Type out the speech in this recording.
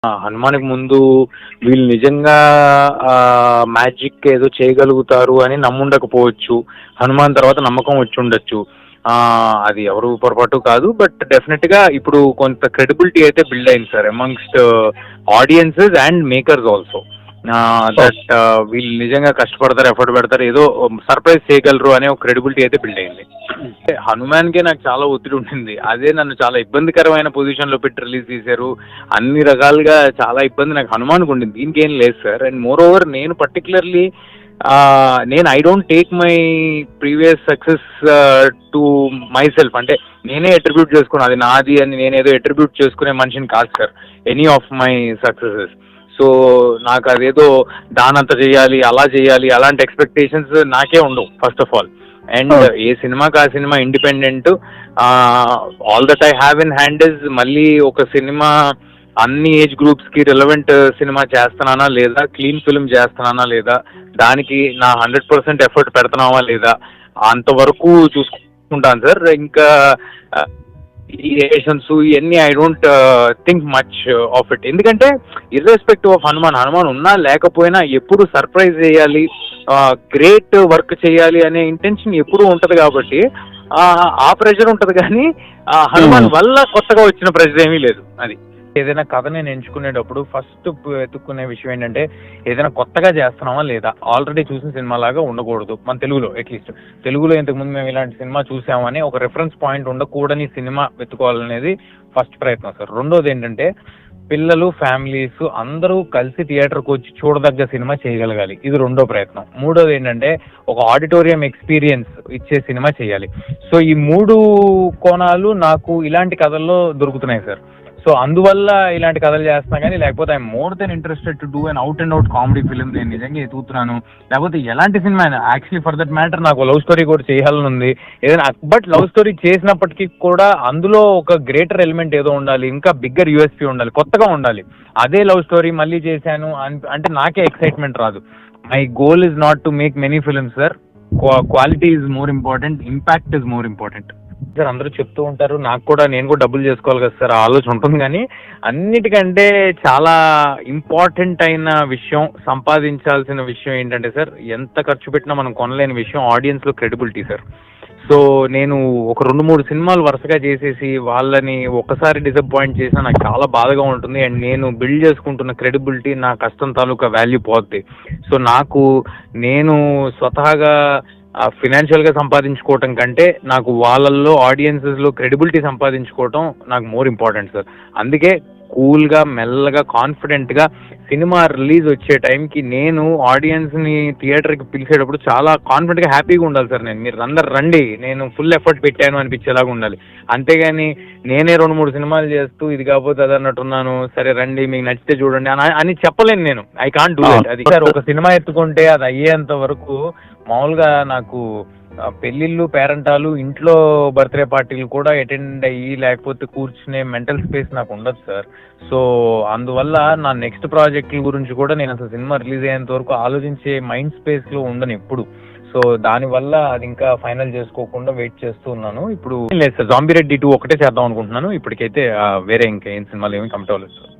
హనుమాన్‌కి ముందు వీళ్ళు నిజంగా మ్యాజిక్ ఏదో చేయగలుగుతారు అని నమ్ముండకపోవచ్చు. హనుమాన్ తర్వాత నమ్మకం వచ్చుండొచ్చు. అది ఎవరు పొరపాటు కాదు. బట్ డెఫినిట్‌గా ఇప్పుడు కొంత క్రెడిబిలిటీ అయితే బిల్డ్ అయింది sir amongst audiences and makers also. That వీళ్ళు నిజంగా కష్టపడతారు, ఎఫర్ట్ పెడతారు, ఏదో సర్ప్రైజ్ చేయగలరు అనే ఒక క్రెడిబిలిటీ అయితే బిల్డ్ అయింది. హనుమాన్‌కే నాకు చాలా ఒత్తిడి ఉండింది. అదే నన్ను చాలా ఇబ్బందికరమైన పొజిషన్‌లో పెట్టి రిలీజ్ చేశారు. అన్ని రకాలుగా చాలా ఇబ్బంది నాకు హనుమాన్‌కి ఉండింది. దీనికేం లేదు సార్. అండ్ మోర్ ఓవర్ నేను పర్టిక్యులర్‌లీ నేను I don't take my previous success to my self. అంటే నేనే అట్రిబ్యూట్ చేసుకున్నాను, అది నాది అని నేనేదో అట్రిబ్యూట్ చేసుకునే మనిషిని కాదు sir any of my successes. So నాకు అదేదో దానంత చేయాలి, అలా చేయాలి, అలాంటి ఎక్స్పెక్టేషన్స్ నాకే ఉండవు ఫస్ట్ ఆఫ్ ఆల్. అండ్ ఏ సినిమాకి ఆ cinema independent. All that I have in hand is మళ్ళీ ఒక సినిమా అన్ని ఏజ్ గ్రూప్స్కి రిలవెంట్ సినిమా చేస్తున్నానా లేదా, క్లీన్ ఫిల్మ్ చేస్తున్నానా లేదా, దానికి నా 100% ఎఫర్ట్ పెడుతున్నావా లేదా, అంతవరకు చూసుకుంటాను సార్. ఇంకా ఈ రిలేషన్స్ ఇవన్నీ I don't think much of it. ఎందుకంటే ఇర్రెస్పెక్టివ్ ఆఫ్ హనుమాన్ ఉన్నా లేకపోయినా ఎప్పుడు సర్ప్రైజ్ చేయాలి, గ్రేట్ వర్క్ చేయాలి అనే ఇంటెన్షన్ ఎప్పుడూ ఉంటుంది. కాబట్టి ఆ ప్రెషర్ ఉంటుంది, కానీ హనుమాన్ వల్ల కొత్తగా వచ్చిన ప్రెషర్ ఏమీ లేదు. అది ఏదైనా కథ నేను ఎంచుకునేటప్పుడు ఫస్ట్ వెతుక్కునే విషయం ఏంటంటే ఏదైనా కొత్తగా చేస్తున్నామా లేదా, ఆల్రెడీ చూసిన సినిమా లాగా ఉండకూడదు. మన తెలుగులో అట్లీస్ట్ తెలుగులో ఇంతకుముందు మేము ఇలాంటి సినిమా చూసామని ఒక రెఫరెన్స్ పాయింట్ ఉండకూడని సినిమా వెతుకోవాలనేది ఫస్ట్ ప్రయత్నం సార్. రెండోది ఏంటంటే పిల్లలు, ఫ్యామిలీస్ అందరూ కలిసి థియేటర్కి వచ్చి చూడదగ్గ సినిమా చేయగలగాలి, ఇది రెండో ప్రయత్నం. మూడోది ఏంటంటే ఒక ఆడిటోరియం ఎక్స్పీరియన్స్ ఇచ్చే సినిమా చేయాలి. సో ఈ మూడు కోణాలు నాకు ఇలాంటి కథల్లో దొరుకుతున్నాయి సార్. సో అందువల్ల ఇలాంటి కథలు చేస్తున్నా, కానీ లేకపోతే I'm more than interested to do an out and out comedy film. నేను నిజంగా ఎదుగుతున్నాను, లేకపోతే ఎలాంటి సినిమా అయినా యాక్చువల్లీ ఫర్ దట్ మ్యాటర్ నాకు లవ్ స్టోరీ కూడా చేయాలని ఉంది ఏదైనా. బట్ లవ్ స్టోరీ చేసినప్పటికీ కూడా అందులో ఒక గ్రేటర్ ఎలిమెంట్ ఏదో ఉండాలి, ఇంకా బిగ్గర్ యూఎస్పీ ఉండాలి, కొత్తగా ఉండాలి. అదే లవ్ స్టోరీ మళ్ళీ చేశాను అంటే నాకే ఎక్సైట్మెంట్ రాదు. My goal is not to make many films sir. Quality is more important, impact is more important sir. అందరూ చెప్తూ ఉంటారు, నేను కూడా డబ్బులు చేసుకోవాలి కదా సార్, ఆలోచన ఉంటుంది. కానీ అన్నిటికంటే చాలా ఇంపార్టెంట్ అయిన విషయం, సంపాదించాల్సిన విషయం ఏంటంటే సార్, ఎంత ఖర్చు పెట్టినా మనం కొనలేని విషయం ఆడియన్స్లో క్రెడిబిలిటీ సార్. సో నేను ఒక 2-3 సినిమాలు వరుసగా చేసేసి వాళ్ళని ఒక్కసారి డిసప్పాయింట్ చేసినా నాకు చాలా బాధగా ఉంటుంది. అండ్ నేను బిల్డ్ చేసుకుంటున్న క్రెడిబిలిటీ, నా కష్టం తాలూకా వాల్యూ పోద్ది. సో నేను స్వతహాగా ఫినాన్షియల్గా సంపాదించుకోవటం కంటే నాకు వాళ్ళల్లో ఆడియన్సెస్లో క్రెడిబిలిటీ సంపాదించుకోవటం నాకు మోర్ ఇంపార్టెంట్ సార్. అందుకే కూల్గా, మెల్లగా, కాన్ఫిడెంట్గా సినిమా రిలీజ్ వచ్చే టైంకి నేను ఆడియన్స్ని థియేటర్కి పిలిచేటప్పుడు చాలా కాన్ఫిడెంట్గా, హ్యాపీగా ఉండాలి సార్. మీరు అందరు రండి, నేను ఫుల్ ఎఫర్ట్ పెట్టాను అనిపించేలాగా ఉండాలి. అంతేగాని నేనే 2-3 సినిమాలు చేస్తూ ఇది కాకపోతే అది అన్నట్టున్నాను, సరే రండి మీకు నచ్చితే చూడండి అని చెప్పలేను నేను. I can't do it. అది సార్, ఒక సినిమా ఎత్తుకుంటే అది అయ్యేంత వరకు మామూలుగా నాకు పెళ్ళిళ్ళు, పేరెంటాలు, ఇంట్లో బర్త్డే పార్టీలు కూడా అటెండ్ అయ్యి లేకపోతే కూర్చునే మెంటల్ స్పేస్ నాకు ఉండదు సార్. సో అందువల్ల నా నెక్స్ట్ ప్రాజెక్టుల గురించి కూడా నేను అసలు సినిమా రిలీజ్ అయ్యేంత వరకు ఆలోచించే మైండ్ స్పేస్లో ఉండను ఎప్పుడు. సో దానివల్ల అది ఇంకా ఫైనల్ చేసుకోకుండా వెయిట్ చేస్తూ ఉన్నాను. ఇప్పుడు లేదు సార్, జాంబీ రెడ్డి 2 ఒకటే చేద్దాం అనుకుంటున్నాను. ఇప్పటికైతే వేరే ఇంకా ఏం సినిమాలు ఏమి కమిట్ అవ్వలేదు సార్.